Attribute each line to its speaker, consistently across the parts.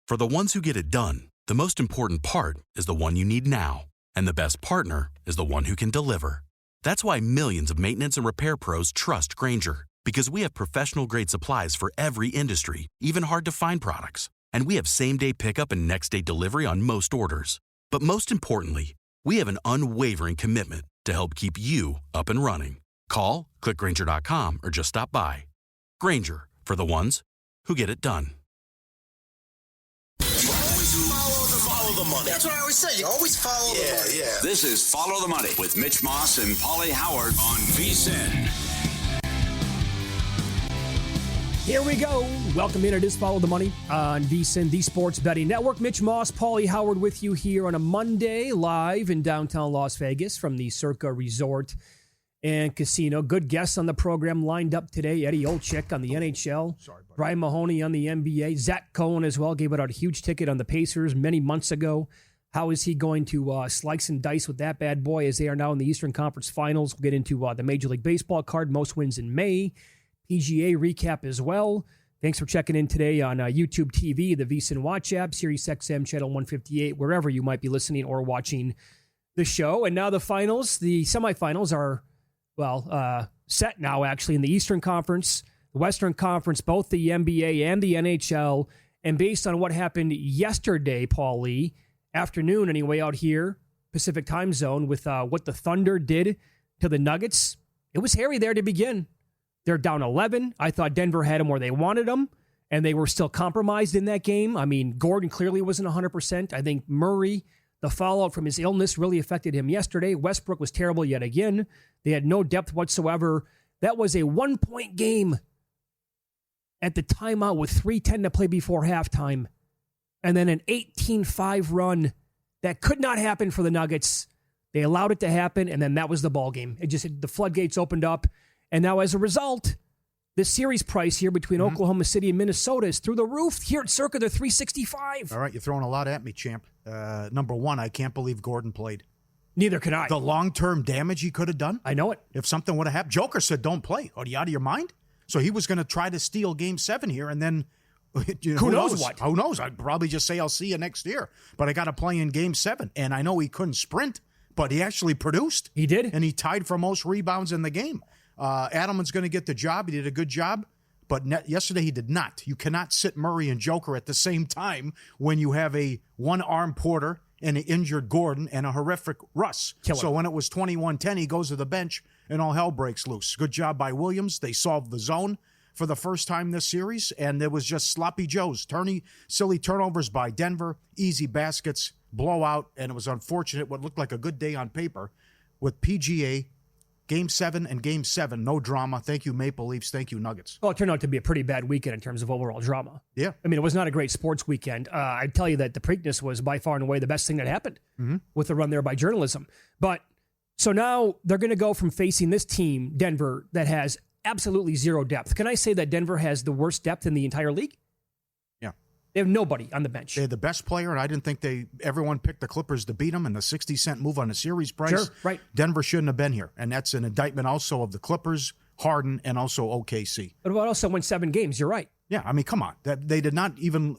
Speaker 1: For the ones who get it done, the most important part is the one you need now. And the best partner is the one who can deliver. That's why millions of maintenance and repair pros trust Grainger, because we have professional-grade supplies for every industry, even hard-to-find products. And we have same-day pickup and next-day delivery on most orders. But most importantly, we have an unwavering commitment to help keep you up and running. Call, click Grainger.com, or just stop by. Grainger, for the ones who get it done.
Speaker 2: Follow the money. That's what I always say. You always follow the money. Yeah.
Speaker 3: This is Follow the Money with Mitch Moss and Pauly Howard on VSiN.
Speaker 4: Here we go. Welcome in. It is Follow the Money on VSiN, the Sports Betting Network. Mitch Moss, Pauly Howard with you here on a Monday, live in downtown Las Vegas from the Circa Resort and Casino. Good guests on the program lined up today. Eddie Olczyk on the NHL. Brian Mahoney on the NBA. Zach Cohen as well gave out a huge ticket on the Pacers many months ago. How is he going to slice and dice with that bad boy as they are now in the Eastern Conference Finals? We'll get into the Major League Baseball card, most wins in May. PGA recap as well. Thanks for checking in today on YouTube TV, the VSiN Watch app, Sirius XM Channel 158, wherever you might be listening or watching the show. And now the finals, the semifinals are, set now actually in the Eastern Conference, the Western Conference, both the NBA and the NHL. And based on what happened yesterday, Pauly, afternoon anyway, out here, Pacific time zone, with what the Thunder did to the Nuggets, it was hairy there to begin. They're down 11. I thought Denver had them where they wanted them, and they were still compromised in that game. I mean, Gordon clearly wasn't 100%. I think Murray, the fallout from his illness really affected him yesterday. Westbrook was terrible yet again. They had no depth whatsoever. That was a 1-point game at the timeout with 3:10 to play before halftime, and then an 18-5 run. That could not happen for the Nuggets. They allowed it to happen, and then that was the ball game. The floodgates opened up. And now, as a result, the series price here between Oklahoma City and Minnesota is through the roof. Here at Circa, they're $365.
Speaker 5: All right, you're throwing a lot at me, champ. Number one, I can't believe Gordon played.
Speaker 4: Neither can I.
Speaker 5: The long-term damage he could have done.
Speaker 4: I know it.
Speaker 5: If something would have happened. Joker said, don't play. Are you out of your mind? So he was going to try to steal Game 7 here, and then who knows what? Who knows? I'd probably just say I'll see you next year. But I got to play in Game 7. And I know he couldn't sprint, but he actually produced.
Speaker 4: He did.
Speaker 5: And he tied for most rebounds in the game. Adelman's going to get the job. He did a good job, but yesterday he did not. You cannot sit Murray and Joker at the same time when you have a one-armed Porter and an injured Gordon and a horrific Russ.
Speaker 4: Killer.
Speaker 5: So when it was 21-10, he goes to the bench and all hell breaks loose. Good job by Williams. They solved the zone for the first time this series, and there was just sloppy joes, silly turnovers by Denver, easy baskets, blowout, and it was unfortunate what looked like a good day on paper with PGA. Game 7 and Game 7, no drama. Thank you, Maple Leafs. Thank you, Nuggets.
Speaker 4: Well, it turned out to be a pretty bad weekend in terms of overall drama.
Speaker 5: Yeah.
Speaker 4: I mean, it was not a great sports weekend. I'd tell you that the Preakness was by far and away the best thing that happened with the run there by journalism. But so now they're going to go from facing this team, Denver, that has absolutely zero depth. Can I say that Denver has the worst depth in the entire league?
Speaker 5: Yeah.
Speaker 4: They have nobody on the bench.
Speaker 5: They had the best player, and I didn't think everyone picked the Clippers to beat them, and the 60-cent move on the series price.
Speaker 4: Sure, right.
Speaker 5: Denver shouldn't have been here, and that's an indictment also of the Clippers, Harden, and also OKC.
Speaker 4: But about also won 7 games, you're right.
Speaker 5: Yeah, I mean, come on. They did not even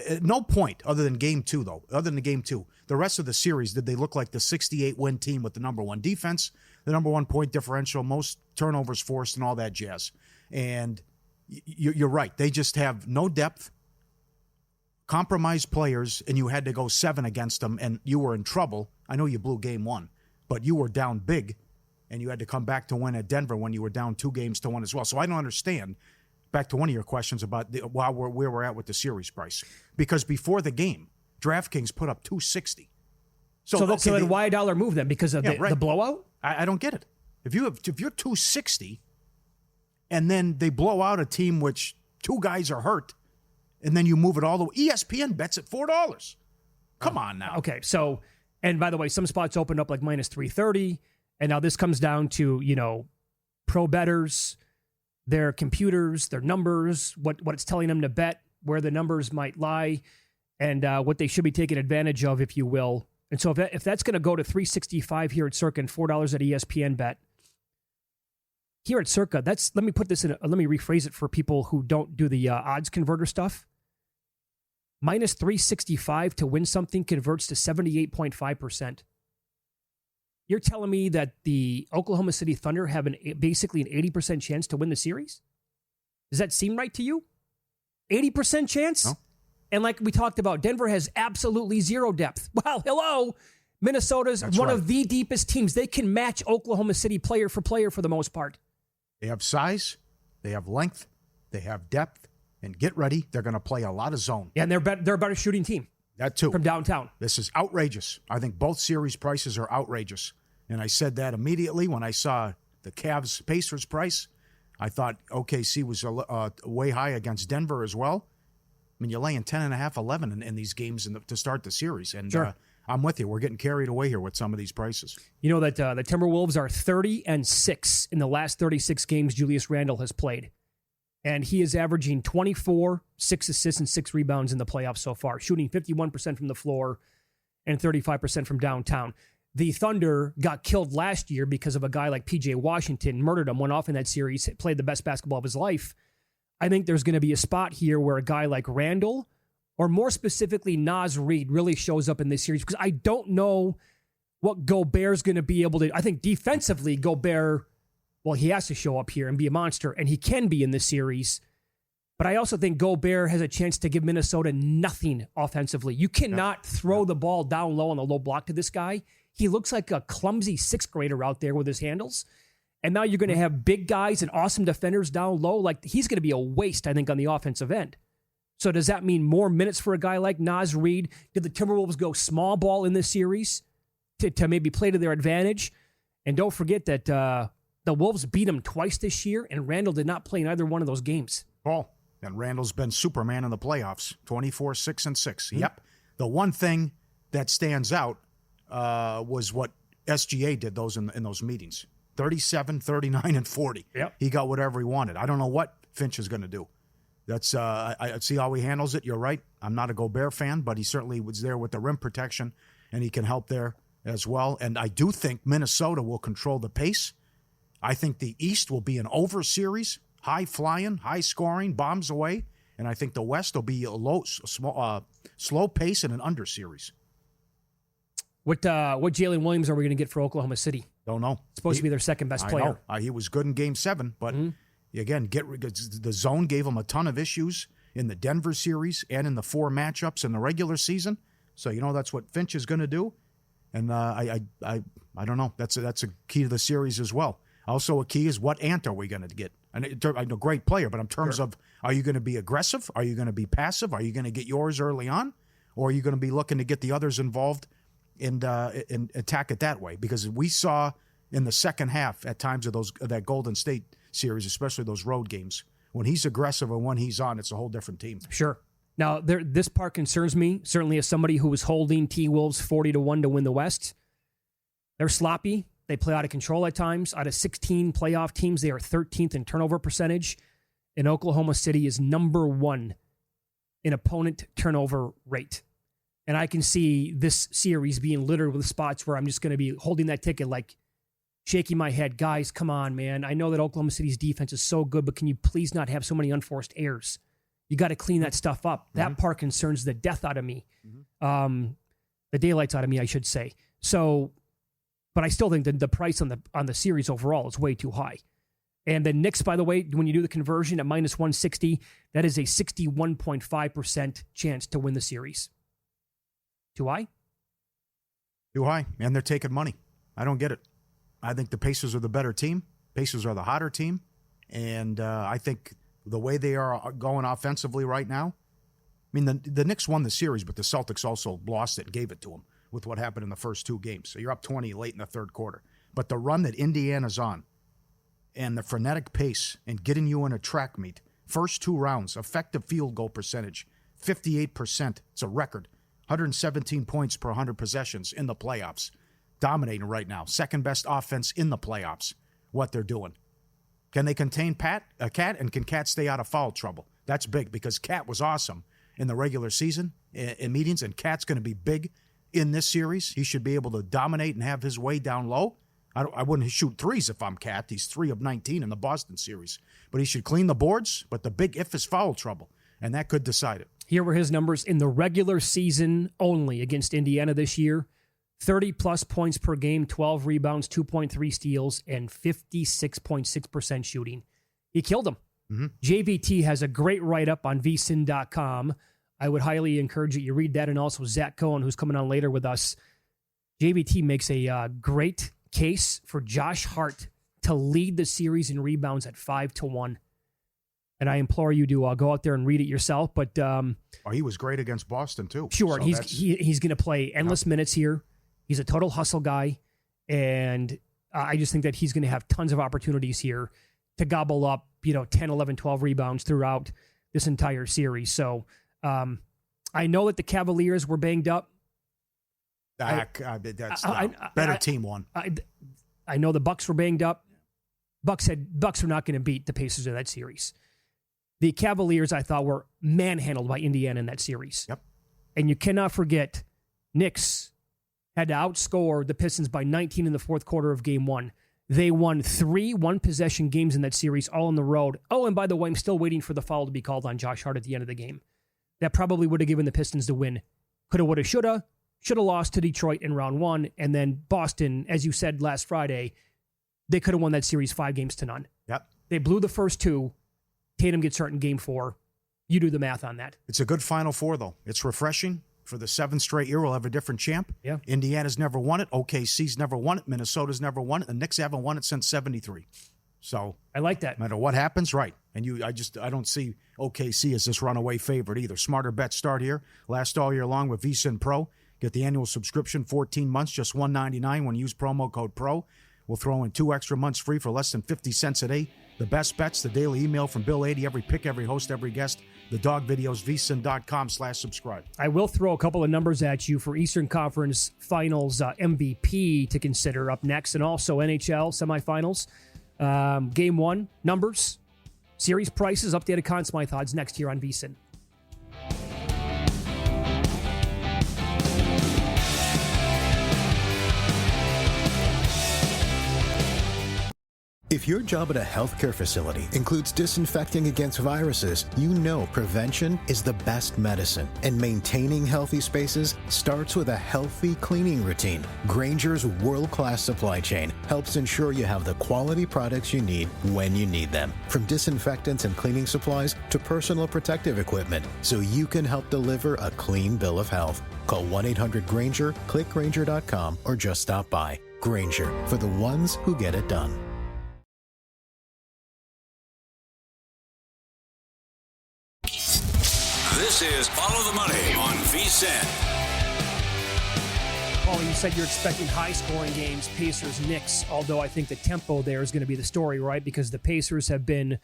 Speaker 5: at no point other than Game 2, though, the rest of the series, did they look like the 68-win team with the number one defense, the number one point differential, most turnovers forced, and all that jazz. And you're right. They just have no depth. Compromised players, and you had to go 7 against them, and you were in trouble. I know you blew Game 1, but you were down big, and you had to come back to win at Denver when you were down 2-1 as well. So I don't understand, back to one of your questions about where we're at with the series price. Because before the game, DraftKings put up $260.
Speaker 4: So then why $1 move then? Because of the blowout?
Speaker 5: I don't get it. If you're $260, and then they blow out a team which 2 guys are hurt, and then you move it all the way. ESPN bets at $4. Come on now.
Speaker 4: Okay, so, and by the way, some spots opened up like minus 330, and now this comes down to, pro bettors, their computers, their numbers, what it's telling them to bet, where the numbers might lie, and what they should be taking advantage of, if you will. And so if that's going to go to $365 here at Circa and $4 at ESPN bet, here at Circa, let me rephrase it for people who don't do the odds converter stuff. minus 365 to win something converts to 78.5%. You're telling me that the Oklahoma City Thunder have basically an 80% chance to win the series? Does that seem right to you? 80% chance?
Speaker 5: No.
Speaker 4: And like we talked about, Denver has absolutely zero depth. Well, hello. Minnesota's
Speaker 5: That's
Speaker 4: one
Speaker 5: right.
Speaker 4: of the deepest teams. They can match Oklahoma City player for the most part.
Speaker 5: They have size, they have length, they have depth, and get ready, they're going to play a lot of zone.
Speaker 4: Yeah, and they're a better shooting team.
Speaker 5: That too.
Speaker 4: From downtown.
Speaker 5: This is outrageous. I think both series prices are outrageous. And I said that immediately when I saw the Cavs-Pacers price. I thought OKC was way high against Denver as well. I mean, you're laying 10.5, 11 in these games to start the series. And
Speaker 4: sure.
Speaker 5: I'm with you. We're getting carried away here with some of these prices.
Speaker 4: You know that the Timberwolves are 30-6 in the last 36 games Julius Randle has played. And he is averaging 24, 6 assists, and 6 rebounds in the playoffs so far, shooting 51% from the floor and 35% from downtown. The Thunder got killed last year because of a guy like P.J. Washington, murdered him, went off in that series, played the best basketball of his life. I think there's going to be a spot here where a guy like Randle, or more specifically Naz Reid, really shows up in this series because I don't know what Gobert's going to be able to. I think defensively, Gobert, well, he has to show up here and be a monster, and he can be in this series. But I also think Gobert has a chance to give Minnesota nothing offensively. You cannot throw the ball down low on the low block to this guy. He looks like a clumsy sixth grader out there with his handles. And now you're going to have big guys and awesome defenders down low. Like, he's going to be a waste, I think, on the offensive end. So does that mean more minutes for a guy like Naz Reid? Did the Timberwolves go small ball in this series to maybe play to their advantage? And don't forget that the Wolves beat them twice this year, and Randle did not play in either one of those games.
Speaker 5: Paul, and Randle's been Superman in the playoffs, 24, 6, and 6. Mm-hmm. Yep. The one thing that stands out was what SGA did in those meetings. 37, 39, and 40.
Speaker 4: Yep.
Speaker 5: He got whatever he wanted. I don't know what Finch is going to do. That's I see how he handles it. You're right. I'm not a Gobert fan, but he certainly was there with the rim protection, and he can help there as well. And I do think Minnesota will control the pace. I think the East will be an over series, high flying, high scoring, bombs away. And I think the West will be a slow pace and an under series.
Speaker 4: What Jalen Williams are we going to get for Oklahoma City?
Speaker 5: Don't know.
Speaker 4: It's supposed to be their second best player.
Speaker 5: I know. He was good in Game 7, but again, the zone gave him a ton of issues in the Denver series and in the 4 matchups in the regular season. So that's what Finch is going to do. And I don't know. That's a key to the series as well. Also, a key is what Ant are we going to get? And I know great player, but in terms of, are you going to be aggressive? Are you going to be passive? Are you going to get yours early on, or are you going to be looking to get the others involved and attack it that way? Because we saw in the second half at times of that Golden State series, especially those road games, when he's aggressive and when he's on, it's a whole different team.
Speaker 4: Sure. Now, this part concerns me, certainly as somebody who was holding T-Wolves 40-1 to win the West. They're sloppy. They play out of control at times. Out of 16 playoff teams, they are 13th in turnover percentage. And Oklahoma City is number 1 in opponent turnover rate. And I can see this series being littered with spots where I'm just going to be holding that ticket, like shaking my head. Guys, come on, man. I know that Oklahoma City's defense is so good, but can you please not have so many unforced errors? You got to clean that stuff up. That part concerns the death out of me. The daylights out of me, I should say. So, but I still think that the price on the series overall is way too high. And the Knicks, by the way, when you do the conversion at minus 160, that is a 61.5% chance to win the series. Too high?
Speaker 5: Too high, and they're taking money. I don't get it. I think the Pacers are the better team. Pacers are the hotter team. And I think the way they are going offensively right now, I mean, the Knicks won the series, but the Celtics also lost it and gave it to them with what happened in the first 2 games. So you're up 20 late in the third quarter. But the run that Indiana's on and the frenetic pace and getting you in a track meet, first 2 rounds, effective field goal percentage, 58%. It's a record. 117 points per 100 possessions in the playoffs. Dominating right now. Second best offense in the playoffs. What they're doing. Can they contain Cat? And can Cat stay out of foul trouble? That's big because Cat was awesome in the regular season in meetings, and Cat's going to be big in this series. He should be able to dominate and have his way down low. I wouldn't shoot threes if I'm Cat. He's 3 of 19 in the Boston series. But he should clean the boards. But the big if is foul trouble, and that could decide it.
Speaker 4: Here were his numbers in the regular season only against Indiana this year. 30-plus points per game, 12 rebounds, 2.3 steals, and 56.6% shooting. He killed him. Mm-hmm. JVT has a great write-up on vsin.com. I would highly encourage you read that, and also Zach Cohen, who's coming on later with us. JVT makes a great case for Josh Hart to lead the series in rebounds at 5-1. And I implore you to go out there and read it yourself. But
Speaker 5: he was great against Boston, too.
Speaker 4: Sure,
Speaker 5: So
Speaker 4: he's going to play endless minutes here. He's a total hustle guy. And I just think that he's going to have tons of opportunities here to gobble up, 10, 11, 12 rebounds throughout this entire series. So I know that the Cavaliers were banged up.
Speaker 5: Better team won.
Speaker 4: I know the Bucks were banged up. Bucks were not going to beat the Pacers in that series. The Cavaliers, I thought, were manhandled by Indiana in that series.
Speaker 5: Yep.
Speaker 4: And you cannot forget, Knicks had to outscore the Pistons by 19 in the fourth quarter of Game 1. They won 3 one-possession games in that series, all on the road. Oh, and by the way, I'm still waiting for the foul to be called on Josh Hart at the end of the game. That probably would have given the Pistons the win. Coulda, woulda, shoulda. Should have lost to Detroit in round 1. And then Boston, as you said last Friday, they could have won that series 5-0.
Speaker 5: Yep.
Speaker 4: They blew the first 2. Tatum gets hurt in Game 4. You do the math on that.
Speaker 5: It's a good Final Four, though. It's refreshing. For the 7th straight year, we'll have a different champ.
Speaker 4: Yeah.
Speaker 5: Indiana's never won it. OKC's never won it. Minnesota's never won it. The Knicks haven't won it since 73. So
Speaker 4: I like that.
Speaker 5: No matter what happens, right. And I don't see OKC as this runaway favorite either. Smarter bets start here. Last all year long with VSiN Pro. Get the annual subscription, 14 months, just $199 when you use promo code PRO. We'll throw in 2 extra months free for less than 50 cents a day. The best bets, the daily email from Bill 80, every pick, every host, every guest. The dog videos, vsin.com/subscribe.
Speaker 4: I will throw a couple of numbers at you for Eastern Conference Finals MVP to consider up next, and also NHL semifinals. Game 1, numbers, series prices, updated Conn Smythe odds next here on VSiN.
Speaker 6: If your job at a healthcare facility includes disinfecting against viruses, you know prevention is the best medicine. And maintaining healthy spaces starts with a healthy cleaning routine. Grainger's world-class supply chain helps ensure you have the quality products you need when you need them. From disinfectants and cleaning supplies to personal protective equipment, so you can help deliver a clean bill of health. Call 1-800-GRAINGER, click Grainger.com, or just stop by. Grainger, for the ones who get it done.
Speaker 3: This is Follow the Money on VSiN.
Speaker 4: Pauly, you said you're expecting high-scoring games, Pacers-Knicks, although I think the tempo there is going to be the story, right? Because the Pacers have been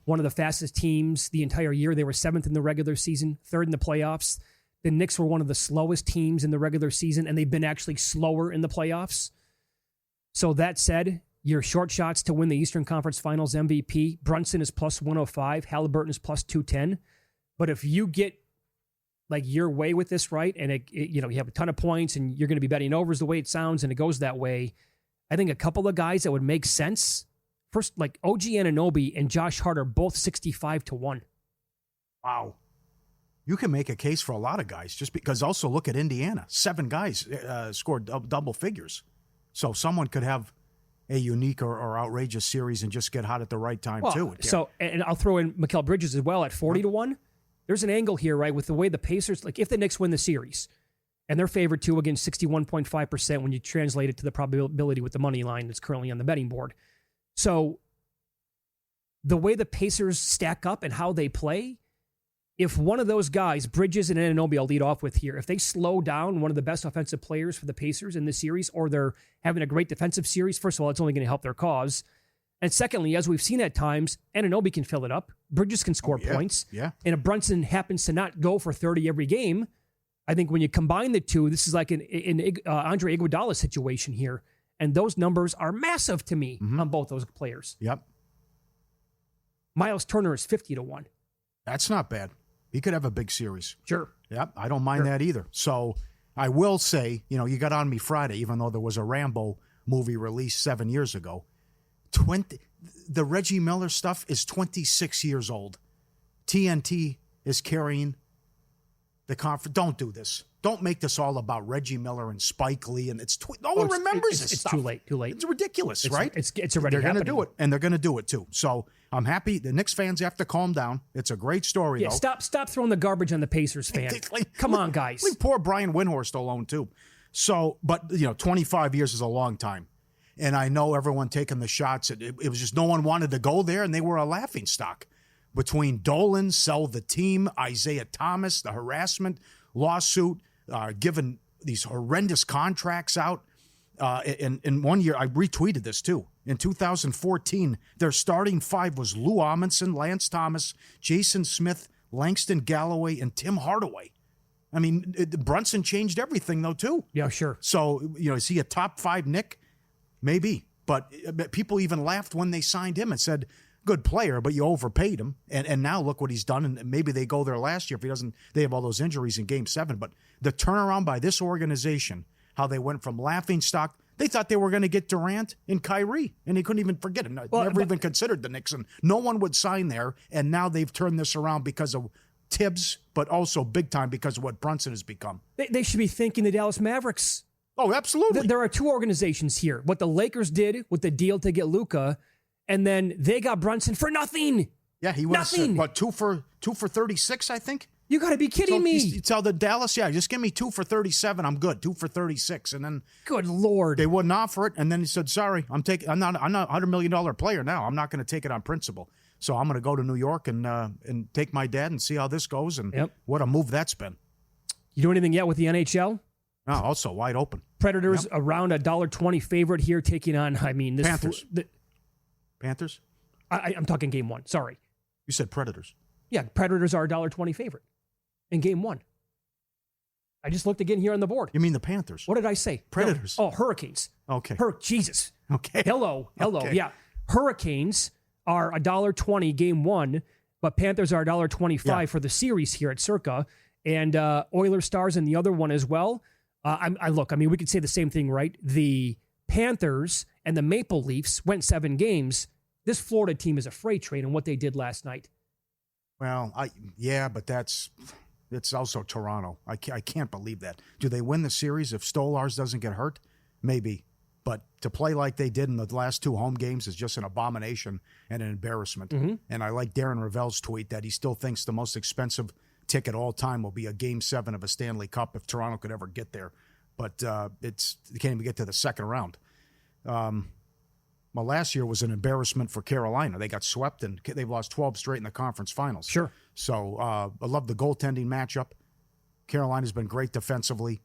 Speaker 4: one of the fastest teams the entire year. They were 7th in the regular season, 3rd in the playoffs. The Knicks were one of the slowest teams in the regular season, and they've been actually slower in the playoffs. So that said, your short shots to win the Eastern Conference Finals MVP, Brunson is plus 105, Halliburton is plus 210. But if you get like your way with this, right, and you have a ton of points and you're going to be betting overs the way it sounds and it goes that way, I think a couple of guys that would make sense, first, like OG Anunoby and Josh Hart are both 65-1.
Speaker 5: Wow. You can make a case for a lot of guys just because also look at Indiana. 7 guys scored double figures. So someone could have a unique or outrageous series and just get hot at the right time, too.
Speaker 4: So, and I'll throw in Mikal Bridges as well at 40-1. There's an angle here, right, with the way the Pacers, like if the Knicks win the series, and they're favored to against 61.5% when you translate it to the probability with the money line that's currently on the betting board. So the way the Pacers stack up and how they play, if one of those guys, Bridges and Anunoby, I'll lead off with here, if they slow down one of the best offensive players for the Pacers in this series, or they're having a great defensive series, first of all, it's only going to help their cause. And secondly, as we've seen at times, Anunoby can fill it up. Bridges can score points.
Speaker 5: Yeah.
Speaker 4: And if Brunson happens to not go for 30 every game, I think when you combine the two, this is like an Andre Iguodala situation here. And those numbers are massive to me on both those players.
Speaker 5: Yep.
Speaker 4: Miles Turner is 50-1.
Speaker 5: That's not bad. He could have a big series.
Speaker 4: Sure.
Speaker 5: Yep. I don't mind that either. So I will say, you got on me Friday, even though there was a Rambo movie released 7 years ago. The Reggie Miller stuff is 26 years old. TNT is carrying the conference. Don't do this. Don't make this all about Reggie Miller and Spike Lee. And no one remembers this stuff.
Speaker 4: Too late.
Speaker 5: It's ridiculous, right?
Speaker 4: It's already
Speaker 5: They're
Speaker 4: happening.
Speaker 5: They're going to do it, and they're going to do it too. So I'm happy. The Knicks fans have to calm down. It's a great story, though.
Speaker 4: Stop throwing the garbage on the Pacers fans. Come on, guys.
Speaker 5: Leave poor Brian Windhorst alone, too. So, but, 25 years is a long time. And I know everyone taking the shots. It was just no one wanted to go there, and they were a laughingstock. Between Dolan, sell the team, Isaiah Thomas, the harassment lawsuit, giving these horrendous contracts out. In 1 year, I retweeted this too. In 2014, their starting five was Lou Amundsen, Lance Thomas, Jason Smith, Langston Galloway, and Tim Hardaway. I mean, Brunson changed everything though too.
Speaker 4: Yeah, sure.
Speaker 5: So, is he a top 5 Knick? Maybe. But people even laughed when they signed him and said, good player, but you overpaid him. And now look what he's done. And maybe they go there last year if he doesn't. They have all those injuries in Game 7. But the turnaround by this organization, how they went from laughingstock, they thought they were going to get Durant and Kyrie, and they couldn't even forget him. Never even considered the Knicks, and no one would sign there. And now they've turned this around because of Tibbs, but also big time because of what Brunson has become.
Speaker 4: They should be thanking the Dallas Mavericks.
Speaker 5: Oh, absolutely.
Speaker 4: There are two organizations here. What the Lakers did with the deal to get Luka, and then they got Brunson for nothing.
Speaker 5: Yeah, he was what, 2 for 36, I think.
Speaker 4: You got to be kidding me.
Speaker 5: You tell the Dallas, just give me 2 for 37. I'm good. 2 for 36, and then
Speaker 4: good Lord,
Speaker 5: they wouldn't offer it. And then he said, "Sorry, I'm not a $100 million player now. I'm not going to take it on principle. So I'm going to go to New York and take my dad and see how this goes." And what a move that's been.
Speaker 4: You do anything yet with the NHL?
Speaker 5: Oh, also wide open.
Speaker 4: Predators around $1.20 favorite here, taking on. This
Speaker 5: Panthers. Panthers.
Speaker 4: I'm talking Game 1. Sorry,
Speaker 5: you said Predators.
Speaker 4: Yeah, Predators are $1.20 favorite in Game 1. I just looked again here on the board.
Speaker 5: You mean the Panthers?
Speaker 4: What did I say?
Speaker 5: Predators.
Speaker 4: No. Oh, Hurricanes.
Speaker 5: Okay.
Speaker 4: Jesus.
Speaker 5: Okay.
Speaker 4: Hello.
Speaker 5: Okay.
Speaker 4: Yeah. Hurricanes are $1.20 Game 1, but Panthers are $1.25 for the series here at Circa, and Oilers Stars in the other one as well. We could say the same thing, right? The Panthers and the Maple Leafs went 7 games. This Florida team is a freight train in what they did last night.
Speaker 5: Well, but it's also Toronto. I can't believe that. Do they win the series if Stolarz doesn't get hurt? Maybe. But to play like they did in the last 2 home games is just an abomination and an embarrassment. Mm-hmm. And I like Darren Ravel's tweet that he still thinks the most expensive ticket all time will be a Game 7 of a Stanley Cup if Toronto could ever get there. But they can't even get to the second round. Last year was an embarrassment for Carolina. They got swept, and they've lost 12 straight in the conference finals.
Speaker 4: Sure.
Speaker 5: So I love the goaltending matchup. Carolina's been great defensively.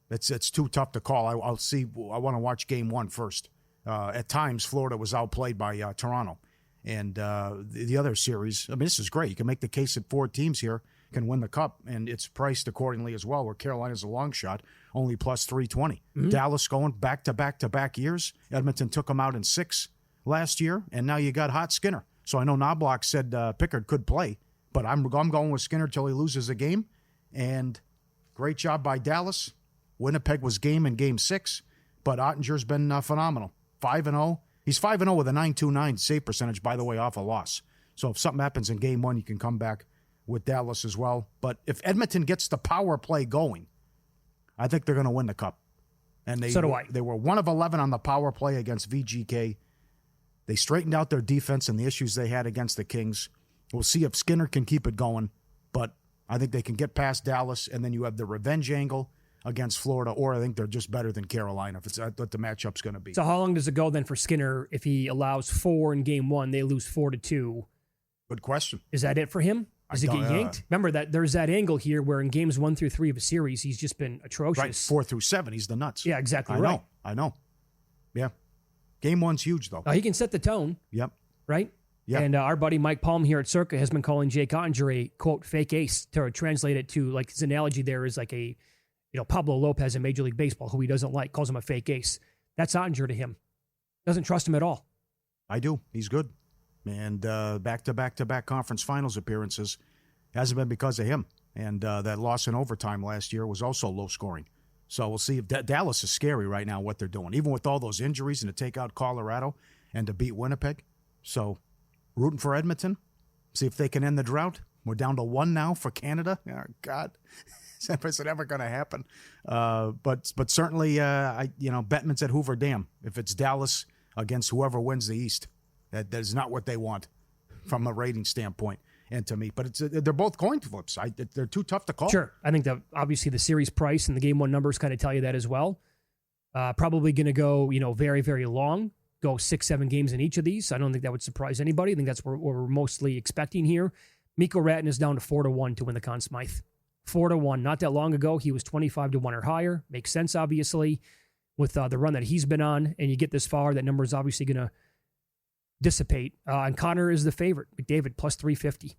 Speaker 5: It's too tough to call. I'll see. I want to watch Game 1 first. At times, Florida was outplayed by Toronto. And the other series, this is great. You can make the case that 4 teams here can win the Cup, and it's priced accordingly as well, where Carolina's a long shot, only plus 320. Mm-hmm. Dallas going back-to-back-to-back years. Edmonton took them out in 6 last year, and now you got Hot Skinner. So I know Knobloch said Pickard could play, but I'm going with Skinner till he loses a game. And great job by Dallas. Winnipeg was game in Game 6, but Ottinger's been phenomenal. 5-0. He's 5-0 with a .929 save percentage, by the way, off a loss. So if something happens in Game 1, you can come back with Dallas as well. But if Edmonton gets the power play going, I think they're going to win the Cup. And
Speaker 4: so do I.
Speaker 5: They were 1 of 11 on the power play against VGK. They straightened out their defense and the issues they had against the Kings. We'll see if Skinner can keep it going, but I think they can get past Dallas, and then you have the revenge angle against Florida, or I think they're just better than Carolina if it's what the matchup's going to be.
Speaker 4: So how long does it go then for Skinner if he allows 4 in Game 1, they lose 4-2?
Speaker 5: Good question.
Speaker 4: Is that it for him? Does he get yanked? Remember that there's that angle here where in Games 1 through 3 of a series, he's just been atrocious.
Speaker 5: Right, 4 through 7, he's the nuts.
Speaker 4: Yeah, exactly right.
Speaker 5: I know. Yeah. Game 1's huge, though.
Speaker 4: He can set the tone.
Speaker 5: Yep.
Speaker 4: Right?
Speaker 5: Yep.
Speaker 4: And our buddy Mike Palm here at Circa has been calling Jake Ottinger a, quote, fake ace. To translate it to, like, his analogy there is like a, Pablo Lopez in Major League Baseball, who he doesn't like, calls him a fake ace. That's Ottinger to him. Doesn't trust him at all.
Speaker 5: I do. He's good. And back-to-back-to-back conference finals appearances hasn't been because of him. And that loss in overtime last year was also low scoring. So we'll see if Dallas is scary right now, what they're doing, even with all those injuries and to take out Colorado and to beat Winnipeg. So rooting for Edmonton, see if they can end the drought. We're down to 1 now for Canada. Oh, God. Is it ever going to happen? But certainly, Bettman's at Hoover Dam. If it's Dallas against whoever wins the East, that is not what they want from a rating standpoint. And to me, but they're both coin flips. They're too tough to call.
Speaker 4: Sure. I think that obviously the series price and the game one numbers kind of tell you that as well. Probably going to go, very, very long, go 6-7 games in each of these. I don't think that would surprise anybody. I think that's what we're mostly expecting here. Mikko Ratten is down to 4-1 to win the Conn Smythe. 4-1. Not that long ago, he was 25-1 or higher. Makes sense, obviously, with the run that he's been on. And you get this far, that number is obviously going to dissipate. And Connor is the favorite. McDavid plus 350.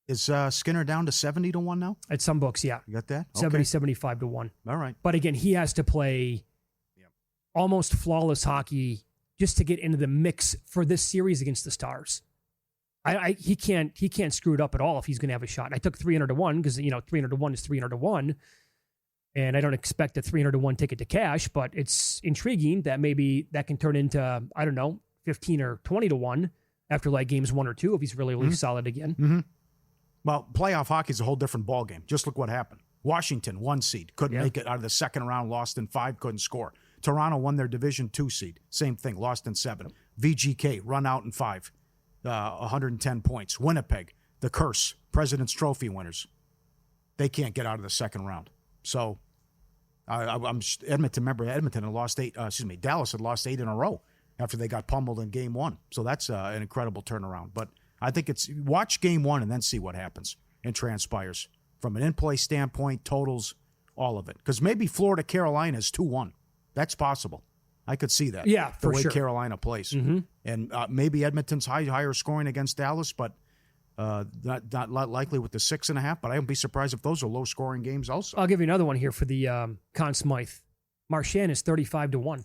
Speaker 5: Is Skinner down to 70-1 now?
Speaker 4: At some books, yeah.
Speaker 5: You got that?
Speaker 4: 75-1.
Speaker 5: All right.
Speaker 4: But again, he has to play almost flawless hockey just to get into the mix for this series against the Stars. He can't screw it up at all if he's going to have a shot. I took 300-1 because 300-1 is 300-1, and I don't expect a 300-1 ticket to cash. But it's intriguing that maybe that can turn into 15 or 20-1 after like games 1 or 2 if he's really solid again.
Speaker 5: Mm-hmm. Well, playoff hockey is a whole different ballgame. Just look what happened. Washington, 1 seed, couldn't make it out of the second round, lost in 5, couldn't score. Toronto won their Division 2 seed, same thing, lost in 7. VGK, run out in 5, 110 points. Winnipeg, the curse, President's Trophy winners. They can't get out of the second round. So, Edmonton had lost 8, Dallas had lost 8 in a row after they got pummeled in game 1. So that's an incredible turnaround. But I think watch game 1 and then see what happens and transpires from an in-play standpoint, totals, all of it. Because maybe Florida-Carolina is 2-1. That's possible. I could see that.
Speaker 4: Yeah, for
Speaker 5: the way
Speaker 4: sure.
Speaker 5: Carolina plays.
Speaker 4: Mm-hmm.
Speaker 5: And maybe Edmonton's higher scoring against Dallas, but not likely with the 6.5. But I wouldn't be surprised if those are low-scoring games also.
Speaker 4: I'll give you another one here for the Conn Smythe. Marchand is 35-1.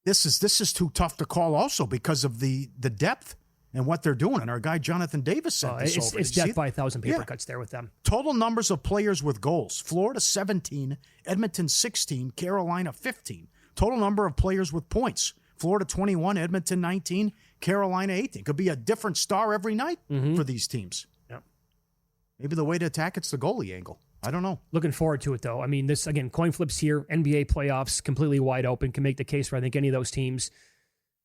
Speaker 5: This is too tough to call also because of the depth and what they're doing. And our guy Jonathan Davis sent this over.
Speaker 4: It's death by 1,000 paper cuts there with them.
Speaker 5: Total numbers of players with goals. Florida 17, Edmonton 16, Carolina 15. Total number of players with points. Florida 21, Edmonton 19, Carolina 18. Could be a different star every night for these teams.
Speaker 4: Yeah.
Speaker 5: Maybe the way to attack it's the goalie angle. I don't know.
Speaker 4: Looking forward to it, though. I mean, this, again, coin flips here, NBA playoffs, completely wide open. Can make the case for, I think, any of those teams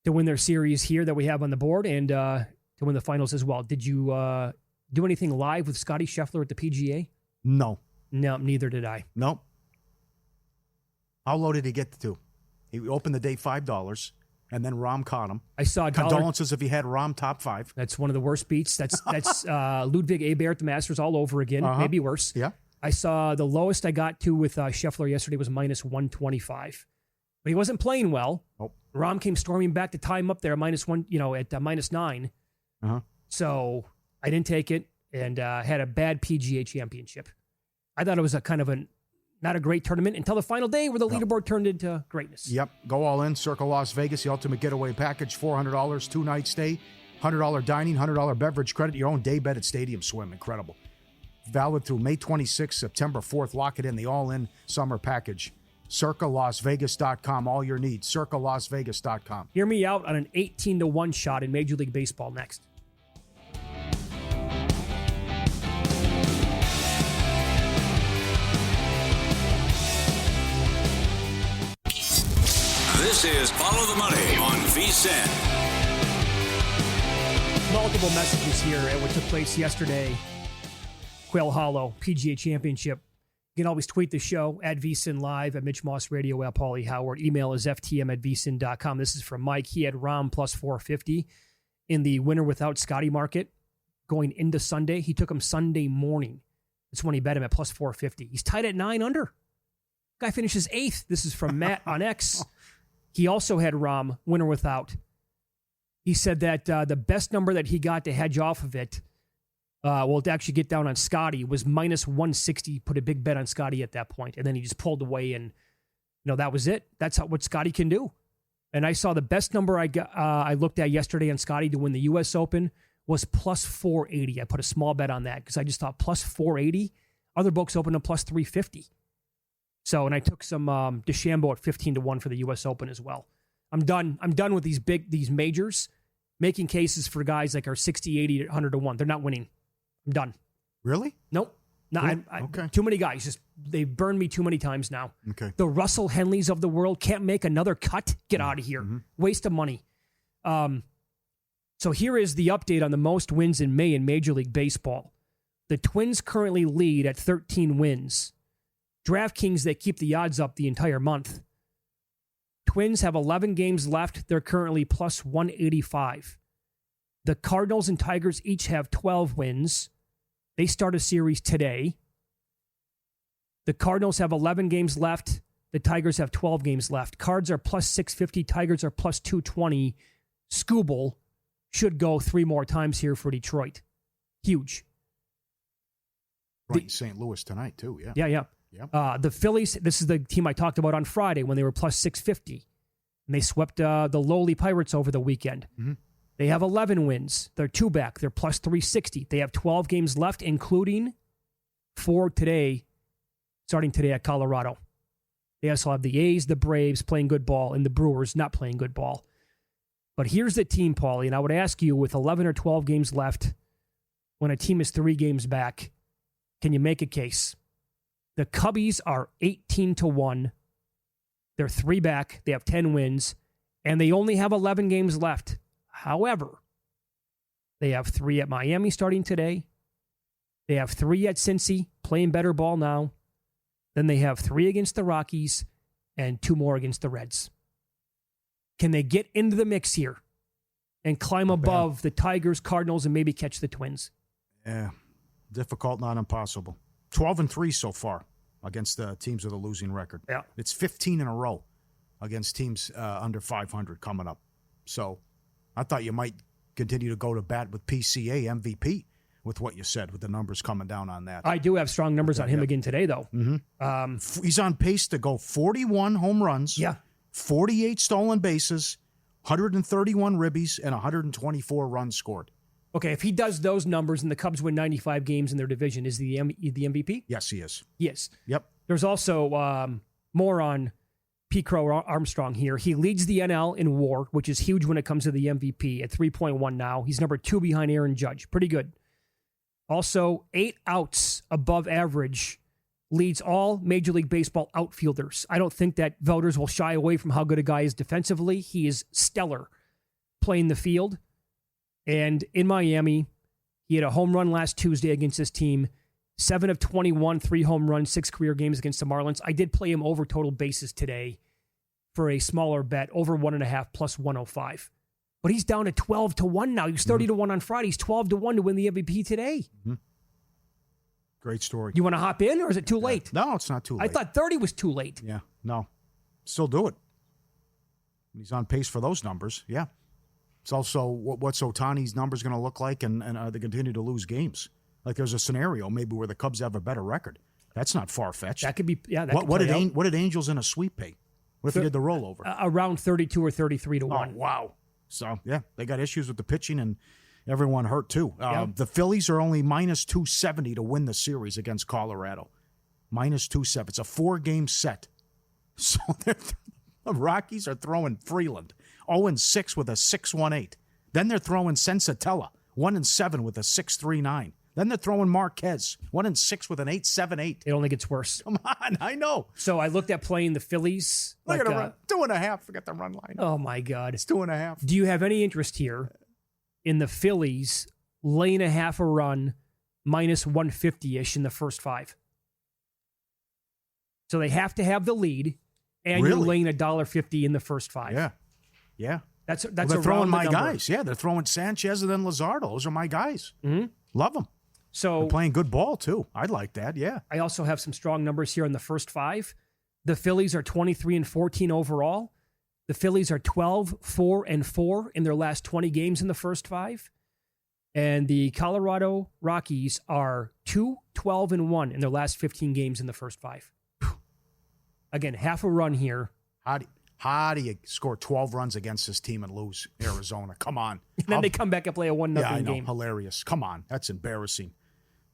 Speaker 4: to win their series here that we have on the board and to win the finals as well. Did you do anything live with Scotty Scheffler at the PGA?
Speaker 5: No.
Speaker 4: No, neither did I.
Speaker 5: Nope. How low did he get to? He opened the day $5, and then Rahm caught him.
Speaker 4: I saw
Speaker 5: condolences if he had Rahm top 5.
Speaker 4: That's one of the worst beats. That's Ludwig Aberg at the Masters all over again. Maybe worse.
Speaker 5: Yeah.
Speaker 4: I saw the lowest I got to with Scheffler yesterday was minus 125. But he wasn't playing well.
Speaker 5: Nope.
Speaker 4: Rahm came storming back to tie him up there at -1, at minus 9. So I didn't take it and had a bad PGA championship. I thought it was not a great tournament until the final day where the leaderboard turned into greatness.
Speaker 5: Yep. Go all in. Circle Las Vegas, the ultimate getaway package, $400, 2-night stay, $100 dining, $100 beverage credit, your own day bed at Stadium Swim. Incredible. Valid through May 26th, September 4th. Lock it in, the all-in summer package. CircleLasVegas.com, all your needs. CircleLasVegas.com.
Speaker 4: Hear me out on an 18-1 shot in Major League Baseball next.
Speaker 3: This is Follow the Money on VSiN.
Speaker 4: Multiple messages here at what took place yesterday. Quail Hollow PGA Championship. You can always tweet the show at VSiN Live, at Mitch Moss Radio, at Pauly Howard. Email is ftm@vsin.com. This is from Mike. He had Rahm plus 450 in the winner without Scotty market going into Sunday. He took him Sunday morning. That's when he bet him at plus 450. He's tied at 9 under. Guy finishes 8th. This is from Matt on X. He also had Rahm winner without. He said that the best number that he got to hedge off of it, to actually get down on Scotty, was minus 160. Put a big bet on Scotty at that point, and then he just pulled away, and that was it. That's what Scotty can do. And I saw the best number I looked at yesterday on Scotty to win the U.S. Open was plus 480. I put a small bet on that because I just thought plus 480. Other books opened up plus 350. So, and I took some DeChambeau at 15-1 for the U.S. Open as well. I'm done with these majors. making cases for guys like our 60, 80, 100 to 1. They're not winning. I'm done.
Speaker 5: Really?
Speaker 4: Nope. No,
Speaker 5: Okay.
Speaker 4: Too many guys. They've burned me too many times now.
Speaker 5: Okay.
Speaker 4: The Russell Henleys of the world can't make another cut. Get out of here. Waste of money. So here is the update on the most wins in May in Major League Baseball. The Twins currently lead at 13 wins. DraftKings, they keep the odds up the entire month. Twins have 11 games left. They're currently plus 185. The Cardinals and Tigers each have 12 wins. They start a series today. The Cardinals have 11 games left. The Tigers have 12 games left. Cards are plus 650. Tigers are plus 220. Scooble should go 3 more times here for Detroit. Huge.
Speaker 5: Right in St. Louis tonight, too. Yeah.
Speaker 4: Yeah.
Speaker 5: Yep.
Speaker 4: The Phillies, this is the team I talked about on Friday when they were plus 650. And they swept the lowly Pirates over the weekend.
Speaker 5: Mm-hmm.
Speaker 4: They have 11 wins. They're 2 back. They're plus 360. They have 12 games left, including 4 today, starting today at Colorado. They also have the A's, the Braves playing good ball, and the Brewers not playing good ball. But here's the team, Pauly, and I would ask you, with 11 or 12 games left, when a team is 3 games back, can you make a case? The Cubbies are 18-1. They're 3 back. They have 10 wins, and they only have 11 games left. However, they have 3 at Miami starting today. They have 3 at Cincy, playing better ball now. Then they have 3 against the Rockies and 2 more against the Reds. Can they get into the mix here and climb above the Tigers, Cardinals, and maybe catch the Twins?
Speaker 5: Yeah. Difficult, not impossible. 12-3 so far against the teams with a losing record.
Speaker 4: Yeah.
Speaker 5: It's 15 in a row against teams under 500 coming up. So I thought you might continue to go to bat with PCA MVP with what you said, with the numbers coming down on that.
Speaker 4: I do have strong numbers on him again today, though.
Speaker 5: Mm-hmm. He's on pace to go 41 home runs, 48 stolen bases, 131 ribbies, and 124 runs scored.
Speaker 4: Okay, if he does those numbers and the Cubs win 95 games in their division, is the MVP?
Speaker 5: Yes, he is.
Speaker 4: Yes.
Speaker 5: Yep.
Speaker 4: There's also more on P. Crow Armstrong here. He leads the NL in WAR, which is huge when it comes to the MVP, at 3.1 now. He's number 2 behind Aaron Judge. Pretty good. Also, 8 outs above average leads all Major League Baseball outfielders. I don't think that voters will shy away from how good a guy is defensively. He is stellar playing the field. And in Miami, he had a home run last Tuesday against this team. 7 of 21, 3 home runs, 6 career games against the Marlins. I did play him over total bases today for a smaller bet, over 1.5 plus 105. But he's down to 12-1 now. He was 30-1 on Friday. He's 12-1 to win the MVP today.
Speaker 5: Mm-hmm. Great story.
Speaker 4: You want to hop in, or is it too late?
Speaker 5: No, it's not too late.
Speaker 4: I thought 30 was too late.
Speaker 5: Yeah, no. Still do it. He's on pace for those numbers, yeah. It's also what's Ohtani's numbers going to look like, and they continue to lose games. Like there's a scenario maybe where the Cubs have a better record. That's not far-fetched.
Speaker 4: That could be, yeah.
Speaker 5: What did Angels in a sweep pay? What if he did the rollover?
Speaker 4: Around 32 or 33-1.
Speaker 5: Oh, wow. So, yeah, they got issues with the pitching, and everyone hurt, too. The Phillies are only minus 270 to win the series against Colorado. Minus 270. It's a 4-game set. So, the Rockies are throwing Freeland 0-6 with a 6.18. Then they're throwing Sensatella 1-7 with a 6.39. Then they're throwing Marquez 1-6 with an 8.78.
Speaker 4: It only gets worse.
Speaker 5: Come on, I know.
Speaker 4: So I looked at playing the Phillies.
Speaker 5: Look at the run. 2.5. Forget the run line.
Speaker 4: Oh, my God.
Speaker 5: It's 2.5.
Speaker 4: Do you have any interest here in the Phillies laying a half a run minus 150-ish in the first 5? So they have to have the lead, and you're laying $1.50 in the first 5.
Speaker 5: Yeah. Yeah.
Speaker 4: That's
Speaker 5: they're throwing my guys. Yeah, they're throwing Sanchez and then Luzardo. Those are my guys.
Speaker 4: Mm-hmm.
Speaker 5: Love them.
Speaker 4: So
Speaker 5: they're playing good ball, too. I'd like that, yeah.
Speaker 4: I also have some strong numbers here in the first 5. The Phillies are 23-14 overall. The Phillies are 12-4-4 in their last 20 games in the first 5. And the Colorado Rockies are 2-12-1 in their last 15 games in the first 5. Again, half a run here.
Speaker 5: How do you score 12 runs against this team and lose Arizona? Come on.
Speaker 4: And then they come back and play a 1-0 game.
Speaker 5: Yeah, I know. Hilarious. Come on. That's embarrassing.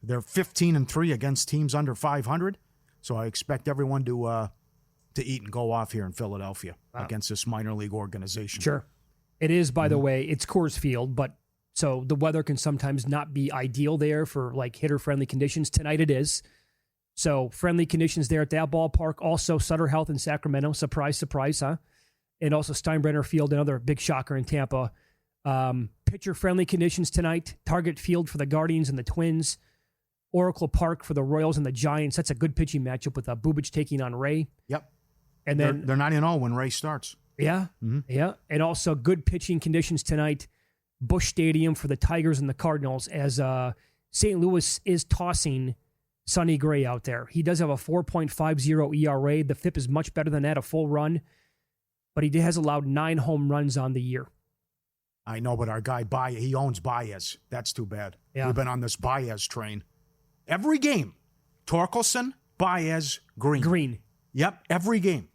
Speaker 5: They're 15-3 against teams under 500. So I expect everyone to eat and go off here in Philadelphia against this minor league organization.
Speaker 4: Sure. It is, by the way, it's Coors Field, but so the weather can sometimes not be ideal there for like hitter-friendly conditions. Tonight it is. So friendly conditions there at that ballpark. Also Sutter Health in Sacramento. Surprise, surprise, huh? And also Steinbrenner Field, another big shocker in Tampa. Pitcher-friendly conditions tonight. Target Field for the Guardians and the Twins. Oracle Park for the Royals and the Giants. That's a good pitching matchup with Bubic taking on Ray.
Speaker 5: Yep.
Speaker 4: And then
Speaker 5: they're 9-0 when Ray starts.
Speaker 4: Yeah, yeah. And also good pitching conditions tonight. Busch Stadium for the Tigers and the Cardinals as St. Louis is tossing Sonny Gray out there. He does have a 4.50 ERA. The FIP is much better than that, a full run. But he has allowed 9 home runs on the year.
Speaker 5: I know, but our guy, he owns Baez. That's too bad.
Speaker 4: Yeah.
Speaker 5: We've been on this Baez train. Every game, Torkelson, Baez, Green.
Speaker 4: Green.
Speaker 5: Yep, every game.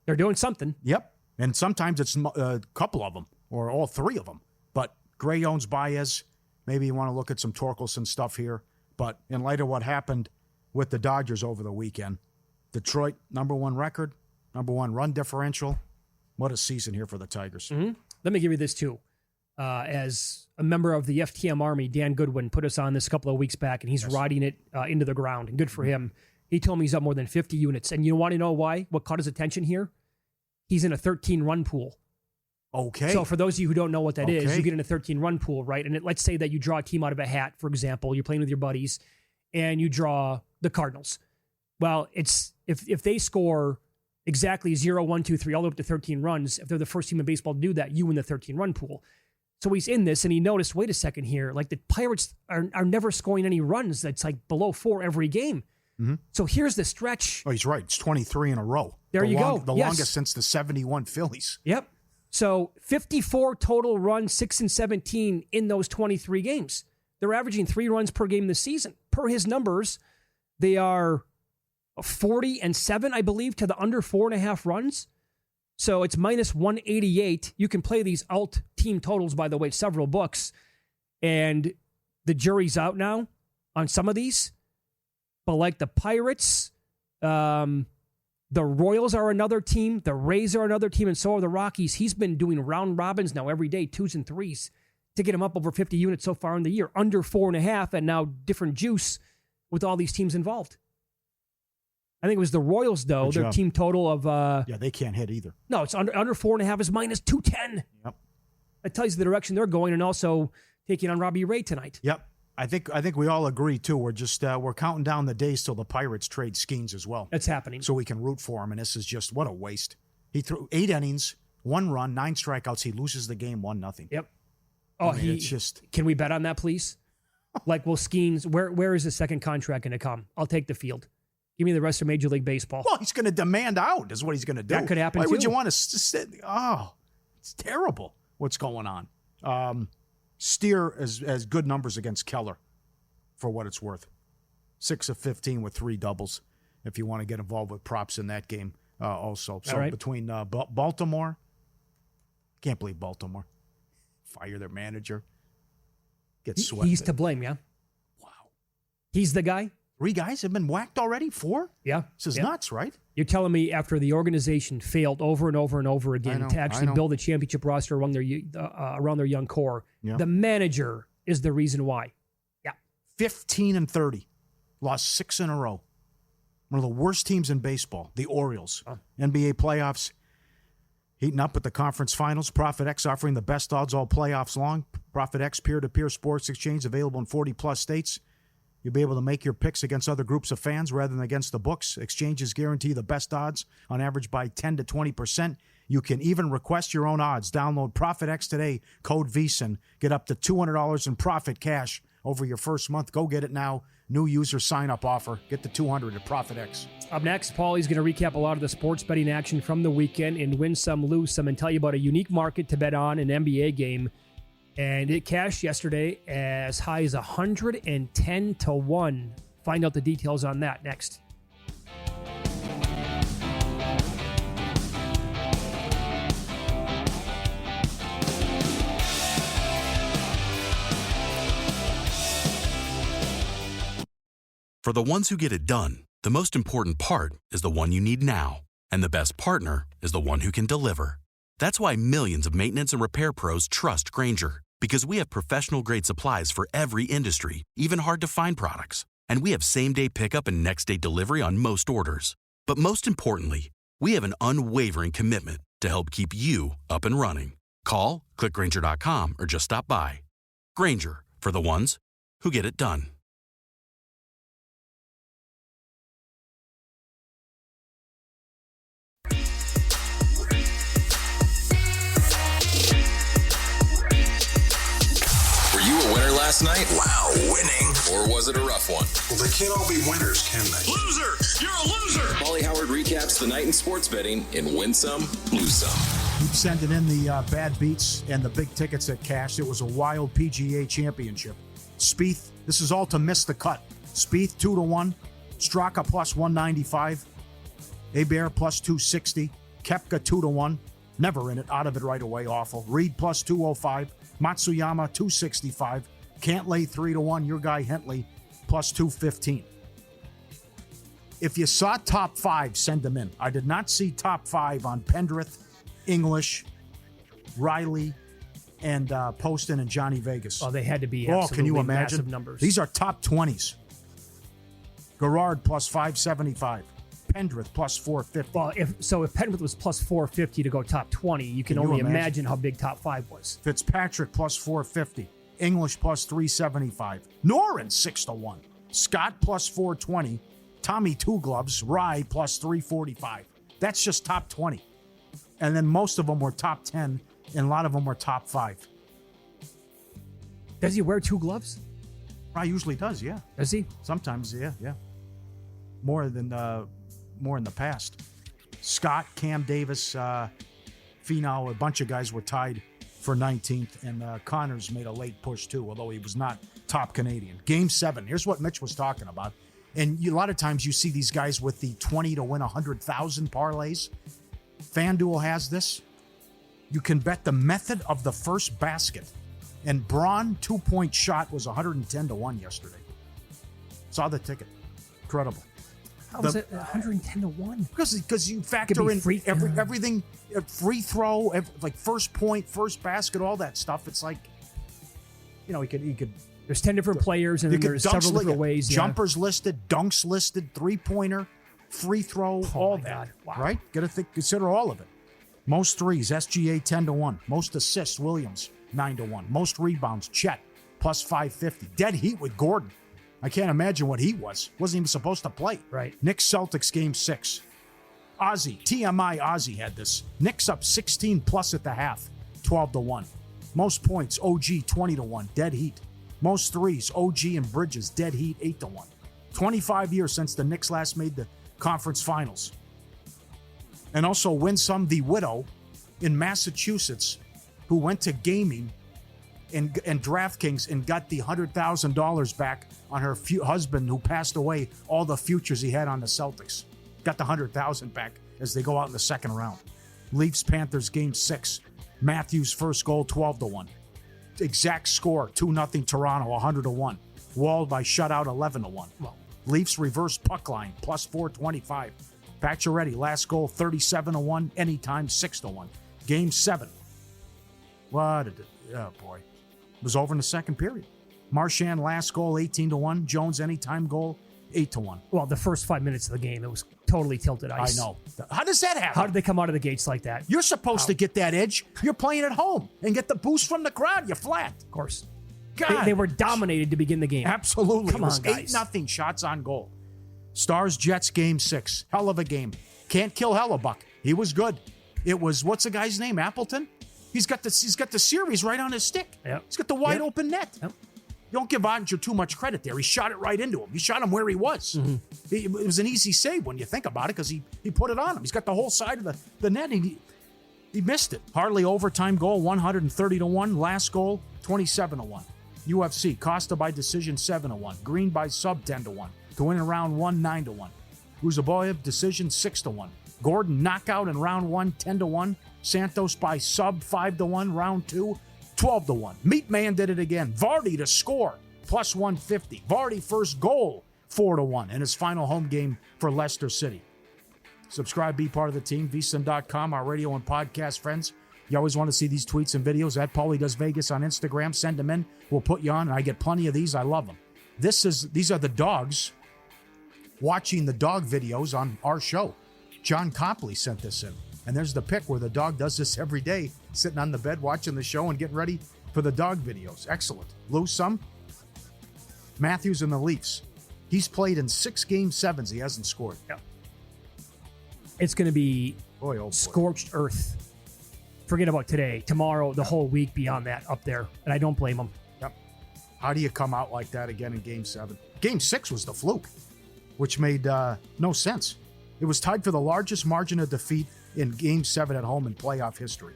Speaker 4: They're doing something.
Speaker 5: Yep, and sometimes it's a couple of them or all 3 of them. But Gray owns Baez. Maybe you want to look at some Torkelson stuff here. But in light of what happened with the Dodgers over the weekend, Detroit, number 1 record, number 1 run differential. What a season here for the Tigers.
Speaker 4: Mm-hmm. Let me give you this, too. As a member of the FTM Army, Dan Goodwin put us on this a couple of weeks back, and he's riding it into the ground. And good for him. He told me he's up more than 50 units. And you want to know why? What caught his attention here? He's in a 13-run pool.
Speaker 5: Okay.
Speaker 4: So for those of you who don't know what that is, you get in a 13-run pool, right? And let's say that you draw a team out of a hat, for example. You're playing with your buddies, and you draw the Cardinals. Well, it's if they score exactly 0, 1, 2, 3, all the way up to 13 runs, if they're the first team in baseball to do that, you win the 13-run pool. So he's in this, and he noticed, wait a second here, like the Pirates are never scoring any runs that's like below 4 every game. Mm-hmm. So here's the stretch.
Speaker 5: Oh, he's right. It's 23 in a row.
Speaker 4: There you go.
Speaker 5: The longest since the 71 Phillies.
Speaker 4: Yep. So 54 total runs, 6 and 17 in those 23 games. They're averaging 3 runs per game this season. Per his numbers, they are 40 and 7, I believe, to the under 4.5 runs. So it's minus 188. You can play these alt team totals, by the way, several books. And the jury's out now on some of these. But like the Pirates, the Royals are another team. The Rays are another team. And so are the Rockies. He's been doing round robins now every day, 2s and 3s, to get him up over 50 units so far in the year. Under 4.5, and now different juice with all these teams involved. I think it was the Royals, though. Their team total of...
Speaker 5: yeah, they can't hit either.
Speaker 4: No, it's under 4.5 is minus 210.
Speaker 5: Yep.
Speaker 4: That tells you the direction they're going, and also taking on Robbie Ray tonight.
Speaker 5: Yep. I think we all agree, too. We're just we're counting down the days till the Pirates trade Skeens as well.
Speaker 4: That's happening.
Speaker 5: So we can root for him, and this is just, what a waste. He threw 8 innings, 1 run, 9 strikeouts. He loses the game 1-0.
Speaker 4: Yep. Oh,
Speaker 5: it's just...
Speaker 4: Can we bet on that, please? Like, will Skeens... Where is the second contract going to come? I'll take the field. Give me the rest of Major League Baseball.
Speaker 5: Well, he's going to demand out, is what he's going to do.
Speaker 4: That could happen,
Speaker 5: Why
Speaker 4: too.
Speaker 5: would you want to sit? Oh, it's terrible what's going on. Steer as good numbers against Keller, for what it's worth. 6 of 15 with 3 doubles, if you want to get involved with props in that game also. So
Speaker 4: right.
Speaker 5: Between Baltimore, can't believe Baltimore. Fire their manager. Get swept.
Speaker 4: He's to blame, yeah?
Speaker 5: Wow.
Speaker 4: He's the guy?
Speaker 5: 3 guys have been whacked already? 4?
Speaker 4: Yeah.
Speaker 5: This is nuts, right?
Speaker 4: You're telling me after the organization failed over and over and over again to actually build a championship roster around their young core, the manager is the reason why. Yeah.
Speaker 5: 15-30. Lost 6 in a row. One of the worst teams in baseball, the Orioles. NBA playoffs heating up at the conference finals. Profit X offering the best odds all playoffs long. Profit X peer-to-peer sports exchange available in 40-plus states. You'll be able to make your picks against other groups of fans rather than against the books. Exchanges guarantee the best odds, on average by 10 to 20%. You can even request your own odds. Download Profit X today, code VSIN. Get up to $200 in profit cash over your first month. Go get it now. New user sign-up offer. Get the $200 at Profit X.
Speaker 4: Up next, Pauly's going to recap a lot of the sports betting action from the weekend and win some, lose some, and tell you about a unique market to bet on an NBA game. And it cashed yesterday as high as 110 to 1. Find out the details on that next.
Speaker 1: For the ones who get it done, the most important part is the one you need now. And the best partner is the one who can deliver. That's why millions of maintenance and repair pros trust Grainger, because we have professional-grade supplies for every industry, even hard-to-find products. And we have same-day pickup and next-day delivery on most orders. But most importantly, we have an unwavering commitment to help keep you up and running. Call, click Grainger.com, or just stop by. Grainger, for the ones who get it done.
Speaker 7: Were you a winner last night?
Speaker 2: Wow, winning.
Speaker 7: Or was it a rough one?
Speaker 2: Well, they can't all be winners, can they?
Speaker 3: Loser! You're a loser!
Speaker 7: Pauly Howard recaps the night in sports betting in Win Some, Lose Some.
Speaker 5: Keep sending in the bad beats and the big tickets that cashed. It was a wild PGA championship. Spieth, this is all to miss the cut. Spieth 2-1, Straka plus 195, Hebert plus 260, Koepka 2-1, never in it, out of it right away, awful. Reed plus 205, Matsuyama 265, Cantlay 3-1, your guy Hentley plus 215. If you saw top five, send them in. I did not see top five on Pendrith, English, Riley, and Poston and Johnny Vegas.
Speaker 4: Oh, they had to be
Speaker 5: can you imagine?
Speaker 4: massive numbers.
Speaker 5: These are top 20s. Gerard plus 575. Pendrith plus 450.
Speaker 4: Well, if Penrith was plus 450 to go top 20, you can only imagine how big top 5 was.
Speaker 5: Fitzpatrick plus 450. English plus 375. Noren 6-1. Scott plus 420. Tommy Two Gloves. Rye plus 345. That's just top 20. And then most of them were top 10, and a lot of them were top 5.
Speaker 4: Does he wear 2 gloves?
Speaker 5: Rye usually does, yeah.
Speaker 4: Does he?
Speaker 5: Sometimes, yeah. More in the past. Scott, Cam Davis, Finau, a bunch of guys were tied for 19th, and Connors made a late push too, although he was not top Canadian. Game 7. Here's what Mitch was talking about. And a lot of times you see these guys with the 20 to win 100,000 parlays. FanDuel has this. You can bet the method of the first basket. And Braun 2-point shot was 110-1 yesterday. Saw the ticket. Incredible.
Speaker 4: How was it 110-1?
Speaker 5: Because you factor in everything, free throw, like first point, first basket, all that stuff. It's like, he could.
Speaker 4: There's 10 different players, and then there's several different ways.
Speaker 5: Jumpers listed, dunks listed, 3-pointer, free throw, all that.
Speaker 4: God. Wow.
Speaker 5: Right? Consider all of it. Most threes, SGA 10-1. Most assists, Williams 9-1. Most rebounds, Chet plus 550. Dead heat with Gordon. I can't imagine what he was. Wasn't even supposed to play.
Speaker 4: Right.
Speaker 5: Knicks Celtics game 6. TMI Ozzy had this. Knicks up 16 plus at the half, 12-1. Most points, OG 20-1. Dead heat. Most threes, OG and Bridges, dead heat 8-1. 25 years since the Knicks last made the conference finals. And also Win Some, the widow in Massachusetts who went to gaming and DraftKings and got the $100,000 back on her husband who passed away, all the futures he had on the Celtics. Got the $100,000 back as they go out in the second round. Leafs Panthers game 6. Matthews first goal 12-1. Exact score 2-0 Toronto 100-1. Walled by shutout 11-1.
Speaker 4: Well,
Speaker 5: Leafs reverse puck line plus 425. Pacioretty last goal 37-1. Anytime 6-1. Game 7. Oh boy. It was over in the second period. Marchand last goal 18-1. Jones anytime goal 8-1.
Speaker 4: Well, the first 5 minutes of the game, it was totally tilted ice.
Speaker 5: I know. How does that happen?
Speaker 4: How did they come out of the gates like that?
Speaker 5: You're supposed to get that edge. You're playing at home and get the boost from the crowd. You're flat.
Speaker 4: Of course.
Speaker 5: God.
Speaker 4: They were dominated to begin the game.
Speaker 5: Absolutely.
Speaker 4: Come
Speaker 5: it was
Speaker 4: on, guys.
Speaker 5: 8-0 shots on goal. Stars Jets game 6. Hell of a game. Can't kill Hellebuck. He was good. It was, what's the guy's name? Appleton? He's got the series right on his stick.
Speaker 4: Yep.
Speaker 5: He's got the wide open net.
Speaker 4: Yep.
Speaker 5: Don't give Ottinger too much credit there. He shot it right into him. He shot him where he was. Mm-hmm. It was an easy save when you think about it because he put it on him. He's got the whole side of the net. And he missed it. Harley overtime goal, 130-1. Last goal, 27-1. UFC, Costa by decision, 7-1. Green by sub, 10-1. To win in round 1, 9-1. Uzaboyev, decision, 6-1. Gordon, knockout in round 1, 10-1. Santos by sub, 5-1. Round 2, 12-1. Meat Man did it again. Vardy to score, plus 150. Vardy first goal, 4-1 in his final home game for Leicester City. Subscribe, be part of the team, vsin.com, our radio and podcast friends. You always want to see these tweets and videos at Pauly Does Vegas on Instagram. Send them in. We'll put you on, and I get plenty of these. I love them. These are the dogs watching the dog videos on our show. John Copley sent this in. And there's the pic where the dog does this every day, sitting on the bed watching the show and getting ready for the dog videos. Excellent. Lose some. Matthews and the Leafs. He's played in 6 Game 7s. He hasn't scored.
Speaker 4: Yeah. It's going to be
Speaker 5: boy.
Speaker 4: Scorched earth. Forget about today. Tomorrow, the whole week beyond that up there. And I don't blame him.
Speaker 5: Yep. How do you come out like that again in Game 7? Game 6 was the fluke, which made no sense. It was tied for the largest margin of defeat in Game 7 at home in playoff history.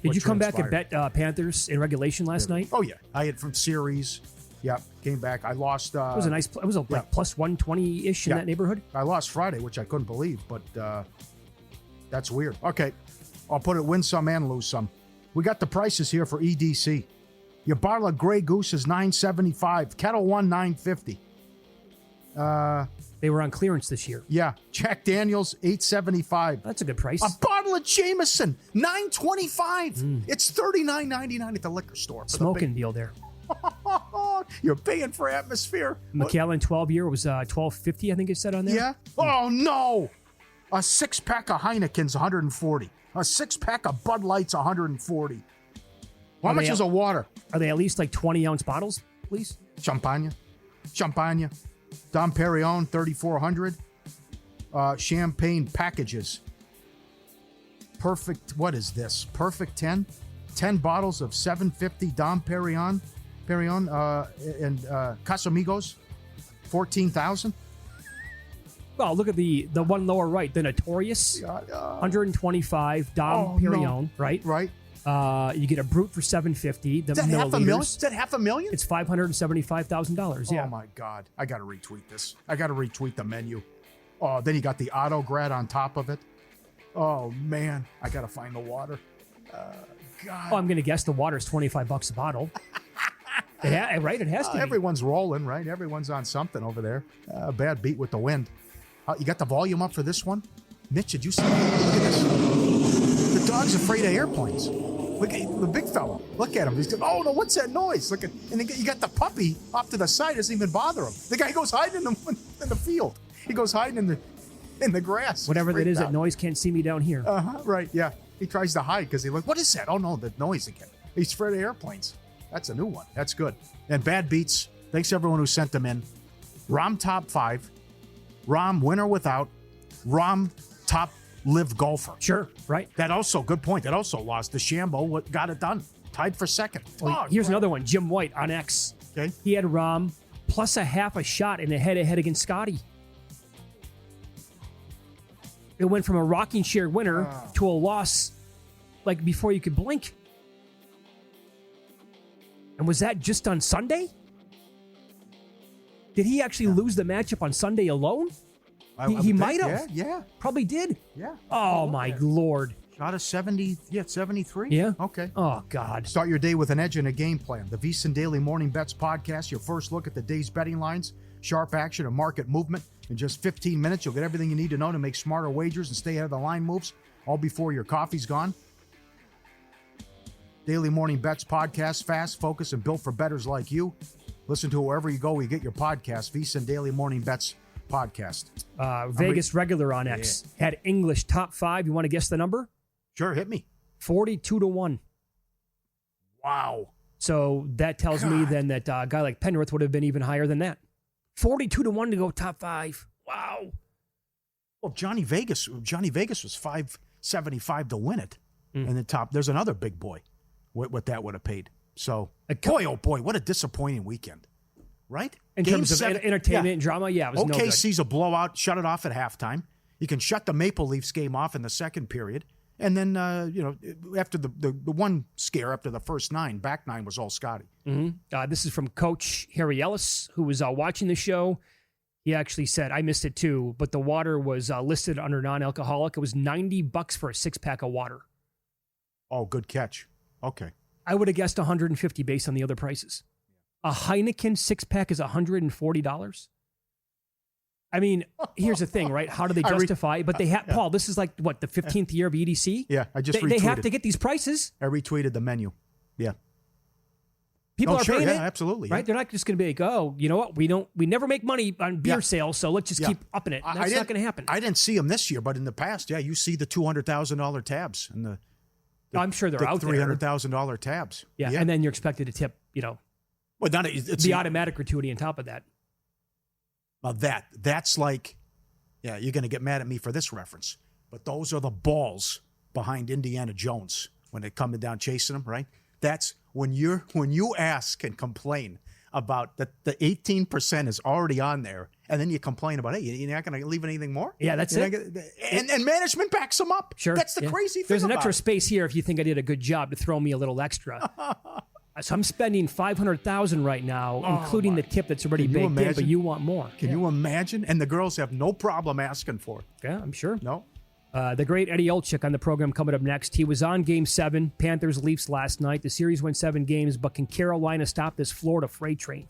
Speaker 4: Did you come back and bet Panthers in regulation last night?
Speaker 5: Oh, yeah. I had from series. Yeah, came back. I lost.
Speaker 4: It was a nice. It was like plus 120-ish in that neighborhood.
Speaker 5: I lost Friday, which I couldn't believe, but that's weird. Okay, I'll put it win some and lose some. We got the prices here for EDC. Your bottle of Grey Goose is $9.75. Kettle One $9.50.
Speaker 4: They were on clearance this year.
Speaker 5: Yeah, Jack Daniels $8.75.
Speaker 4: That's a good price.
Speaker 5: A bottle of Jameson $9.25. It's $39.99 at the liquor store.
Speaker 4: Smoking deal there.
Speaker 5: You're paying for atmosphere.
Speaker 4: Macallan 12-year was $12.50, I think it said on there.
Speaker 5: Yeah. Oh no! A 6-pack of Heineken's $140. A 6-pack of Bud Light's $140. How much is a water?
Speaker 4: Are they at least like 20-ounce bottles, please?
Speaker 5: Champagne. Dom Perignon 3,400. Champagne packages. Perfect. What is this? Perfect 10. 10 bottles of 750 Dom Perignon. And Casamigos, 14,000.
Speaker 4: Well, look at the one lower right, the Notorious, 125 Dom Perignon, right?
Speaker 5: Right.
Speaker 4: You get a Brut for $750.
Speaker 5: Is that half a million? Is that half a million?
Speaker 4: It's $575,000. Yeah.
Speaker 5: Oh my God! I got to retweet this. I got to retweet the menu. Oh, then you got the Autograd on top of it. Oh man, I got to find the water. God.
Speaker 4: Oh, I'm going to guess the water's $25 a bottle. Right? It has to be.
Speaker 5: Everyone's rolling, right? Everyone's on something over there. Bad beat with the wind. You got the volume up for this one? Mitch, did you see that? Look at this. The dog's afraid of airplanes. Look at the big fella. Look at him. He's going, oh, no, what's that noise? Look at, and you got the puppy off to the side. It doesn't even bother him. The guy goes hiding in the field. He goes hiding in the grass.
Speaker 4: Whatever that is, that noise can't see me down here.
Speaker 5: Right, yeah. He tries to hide because he look. What is that? Oh, no, the noise again. He's afraid of airplanes. That's a new one. That's good. And bad beats. Thanks everyone who sent them in. Rom top 5. Rom winner without. Rom top live golfer.
Speaker 4: Sure, right.
Speaker 5: That also, good point. That also lost. DeChambeau got it done. Tied for second.
Speaker 4: Here's another one. Jim White on X.
Speaker 5: Okay.
Speaker 4: He had Rom plus a half a shot in a head-to-head against Scotty. It went from a rocking chair winner to a loss like before you could blink. And was that just on Sunday? Did he actually lose the matchup on Sunday alone? He might have.
Speaker 5: Yeah.
Speaker 4: Probably did.
Speaker 5: Yeah.
Speaker 4: Oh, my Lord.
Speaker 5: Shot of 70, 73?
Speaker 4: Yeah.
Speaker 5: Okay.
Speaker 4: Oh, God.
Speaker 5: Start your day with an edge and a game plan. The VSiN Daily Morning Bets Podcast, your first look at the day's betting lines, sharp action, and market movement. In just 15 minutes, you'll get everything you need to know to make smarter wagers and stay ahead of the line moves, all before your coffee's gone. Daily Morning Bets Podcast, fast, focused, and built for bettors like you. Listen to it wherever you go. You get your podcast, VSiN Daily Morning Bets Podcast.
Speaker 4: Vegas regular on X had English top 5. You want to guess the number?
Speaker 5: Sure, hit me.
Speaker 4: 42-1.
Speaker 5: Wow.
Speaker 4: So that tells me then that a guy like Penrith would have been even higher than that. 42-1 to go top 5. Wow.
Speaker 5: Well, Johnny Vegas was $575 to win it. And the top, there's another big boy. What that would have paid. So, boy, oh boy, what a disappointing weekend, right?
Speaker 4: In terms of entertainment and drama, it was no good.
Speaker 5: OKC's a blowout, shut it off at halftime. You can shut the Maple Leafs game off in the second period. And then, after the one scare, after the first 9, back 9 was all Scotty.
Speaker 4: Mm-hmm. This is from Coach Harry Ellis, who was watching the show. He actually said, I missed it too, but the water was listed under non-alcoholic. It was $90 for a 6-pack of water.
Speaker 5: Oh, good catch. Okay.
Speaker 4: I would have guessed $150 based on the other prices. A Heineken 6-pack is $140. I mean, here's the thing, right? How do they justify? But they have, Paul, this is like, what, the 15th year of EDC?
Speaker 5: Yeah, I just retweeted.
Speaker 4: They have to get these prices.
Speaker 5: I retweeted the menu. Yeah.
Speaker 4: People are paying it.
Speaker 5: Absolutely.
Speaker 4: Right?
Speaker 5: Yeah.
Speaker 4: They're not just going to be like, oh, you know what? We never make money on beer sales, so let's just keep upping it. That's not going to happen.
Speaker 5: I didn't see them this year, but in the past, you see the $200,000 tabs and the
Speaker 4: I'm sure they're out there.
Speaker 5: $300,000 tabs.
Speaker 4: Yeah, and then you're expected to tip, well, it's the automatic gratuity on top of that.
Speaker 5: Well, that's like, you're going to get mad at me for this reference, but those are the balls behind Indiana Jones when they're coming down chasing him, right? That's when you ask and complain about that the 18% is already on there, and then you complain about, hey, you're not going to leave anything more?
Speaker 4: Yeah, that's it.
Speaker 5: And management backs them up.
Speaker 4: Sure.
Speaker 5: That's the crazy thing.
Speaker 4: There's an extra space here if you think I did a good job to throw me a little extra. So I'm spending $500,000 right now, including the tip that's already baked in, but you want more.
Speaker 5: Can you imagine? And the girls have no problem asking for it.
Speaker 4: Yeah, I'm sure.
Speaker 5: No.
Speaker 4: The great Eddie Olczyk on the program coming up next. He was on Game 7, Panthers-Leafs last night. The series went 7 games, but can Carolina stop this Florida freight train?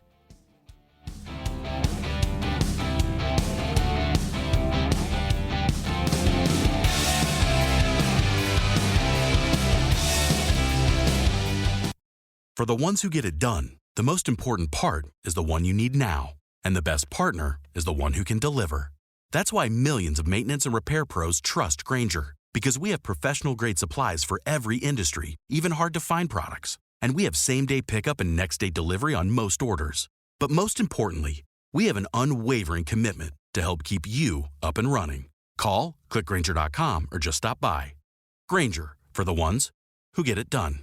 Speaker 1: For the ones who get it done, the most important part is the one you need now. And the best partner is the one who can deliver. That's why millions of maintenance and repair pros trust Grainger, because we have professional-grade supplies for every industry, even hard-to-find products. And we have same-day pickup and next-day delivery on most orders. But most importantly, we have an unwavering commitment to help keep you up and running. Call, click Grainger.com, or just stop by. Grainger, for the ones who get it done.